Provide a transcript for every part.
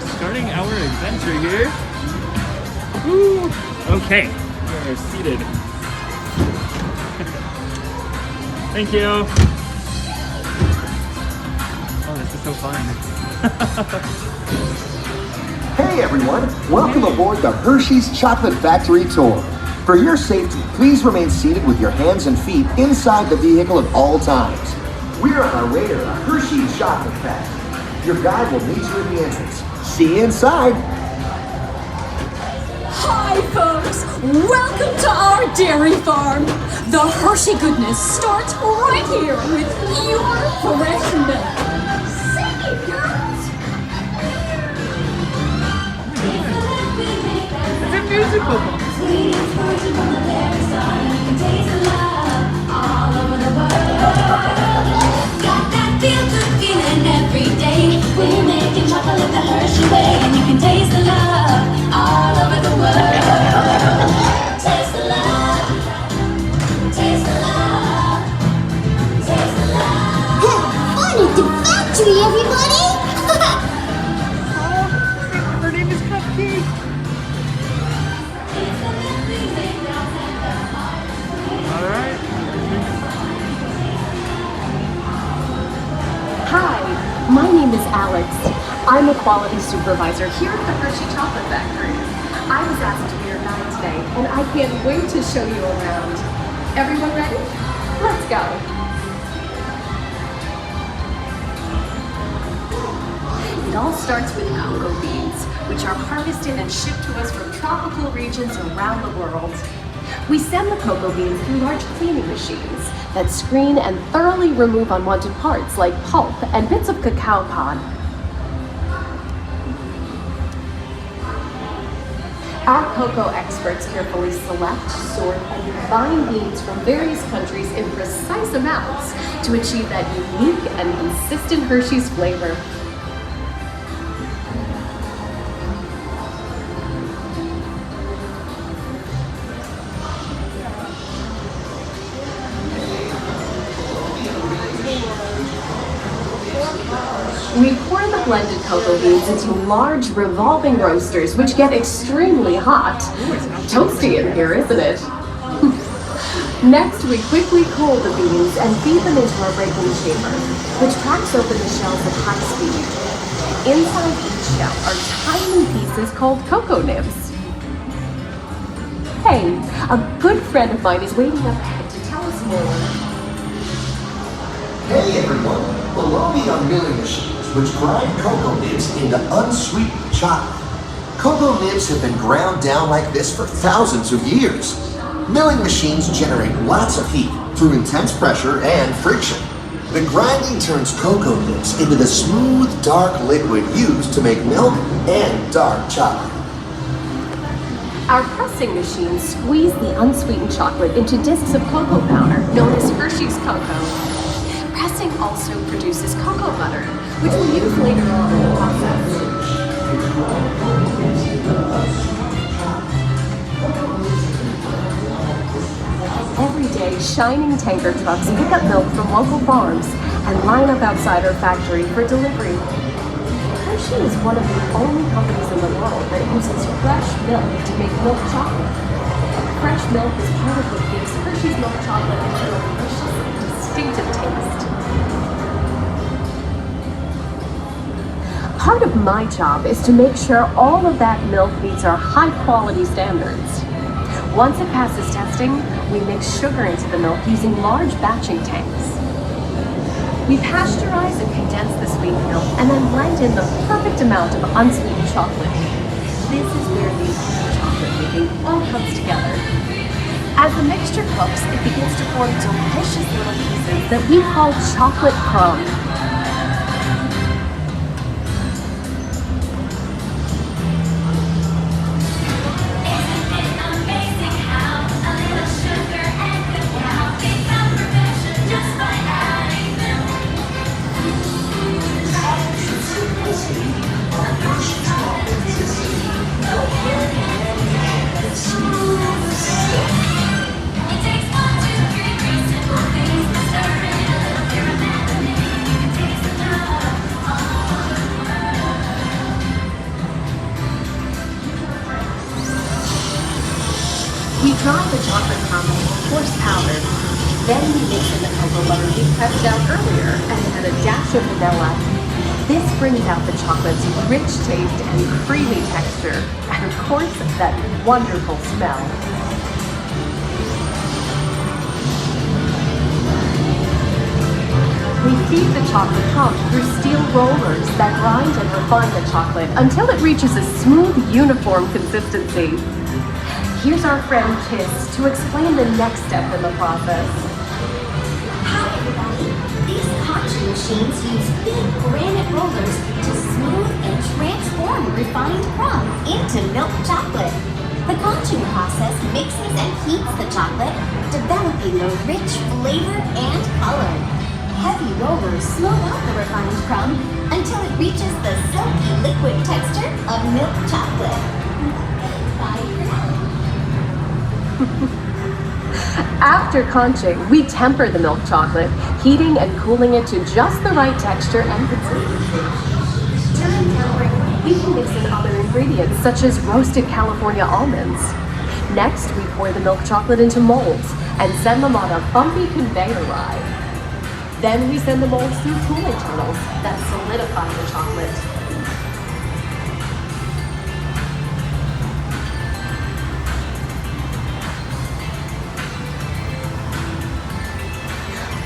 starting our adventure here. Woo. Okay, we're seated. Thank you. Oh, this is so fun. Hey everyone, welcome aboard the Hershey's Chocolate Factory Tour. For your safety, please remain seated with your hands and feet inside the vehicle at all times. We're on our way to the Hershey Chocolate Factory. Your guide will meet you at the entrance. See you inside. Hi folks, welcome to our dairy farm. The Hershey goodness starts right here with your fresh milk. Sing it, girls! It's a musical. Sweetest version from the very start, and you can taste the love all over the world. Got that feel-good feeling every day. We're making chocolate the Hershey way, and you can taste the love all over the world. Taste the love, taste the love, taste the love. Fun at the factory, everybody! Her name is Cupcake. Alright. Hi, my name is Alex. I'm a quality supervisor here at the Hershey Chocolate Factory. I was asked to be your guide today, and I can't wait to show you around. Everyone ready? Let's go. It all starts with cocoa beans, which are harvested and shipped to us from tropical regions around the world. We send the cocoa beans through large cleaning machines that screen and thoroughly remove unwanted parts like pulp and bits of cacao pod. Our cocoa experts carefully select, sort, and combine beans from various countries in precise amounts to achieve that unique and consistent Hershey's flavor. We pour the blended cocoa beans into large revolving roasters, which get extremely hot. Toasty in here, isn't it? Next, we quickly cool the beans and feed them into our breaking chamber, which cracks open the shells at high speed. Inside each shell are tiny pieces called cocoa nibs. Hey, a good friend of mine is waiting up ahead to tell us more. Hey everyone, below me are milling machines which grind cocoa nibs into unsweetened chocolate. Cocoa nibs have been ground down like this for thousands of years. Milling machines generate lots of heat through intense pressure and friction. The grinding turns cocoa nibs into the smooth, dark liquid used to make milk and dark chocolate. Our pressing machines squeeze the unsweetened chocolate into discs of cocoa powder, known as Hershey's cocoa. Pressing also produces cocoa butter, which we'll use later on in the process. Every day, shining tanker trucks pick up milk from local farms and line up outside our factory for delivery. Hershey is one of the only companies in the world that uses fresh milk to make milk chocolate. Fresh milk is part of what gives Hershey's milk chocolate a delicious, distinctive taste. Part of my job is to make sure all of that milk meets our high-quality standards. Once it passes testing, we mix sugar into the milk using large batching tanks. We pasteurize and condense the sweet milk and then blend in the perfect amount of unsweetened chocolate. This is where the chocolate making all comes together. As the mixture cooks, it begins to form delicious little pieces that we call chocolate crumb. Then we mix in the cocoa butter we pressed out earlier and add a dash of vanilla. This brings out the chocolate's rich taste and creamy texture, and of course, that wonderful smell. We feed the chocolate crumb through steel rollers that grind and refine the chocolate until it reaches a smooth, uniform consistency. Here's our friend Kiss to explain the next step in the process. Hi, everybody. These conching machines use big granite rollers to smooth and transform refined crumb into milk chocolate. The conching process mixes and heats the chocolate, developing the rich flavor and color. Heavy rollers smooth out the refined crumb until it reaches the silky liquid texture of milk chocolate. Bye for now. After conching, we temper the milk chocolate, heating and cooling it to just the right texture and consistency. During tempering, we can mix in other ingredients such as roasted California almonds. Next, we pour the milk chocolate into molds and send them on a bumpy conveyor ride. Then we send the molds through cooling tunnels that solidify the chocolate.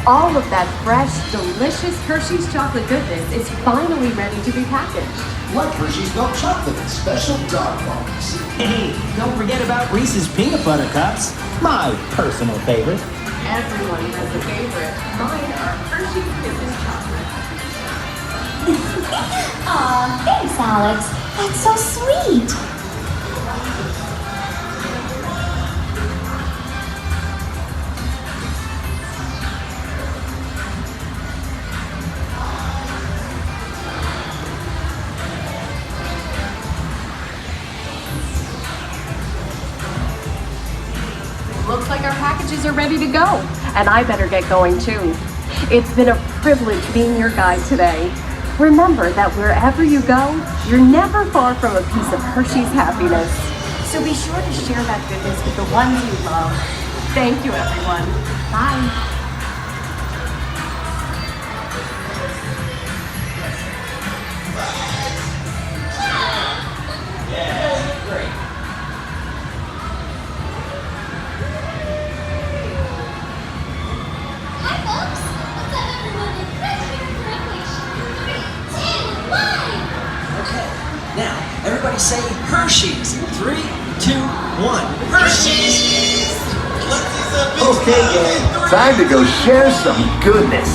All of that fresh, delicious Hershey's chocolate goodness is finally ready to be packaged. Like Hershey's milk chocolate in special dog bones. Hey, don't forget about Reese's peanut butter cups, my personal favorite. Everyone has a favorite. Mine are Hershey's Kisses chocolate. Aw, thanks, Alex. That's so sweet. Looks like our packages are ready to go, and I better get going too. It's been a privilege being your guide today. Remember that wherever you go, you're never far from a piece of Hershey's happiness. So be sure to share that goodness with the ones you love. Thank you, everyone. Bye. Hi, folks. What's up, everyone? It's Chris here for English. 3, 2, 1. Okay, now everybody say Hershey's. 3, 2, 1. Hershey's! Okay, gang, time to go share some goodness.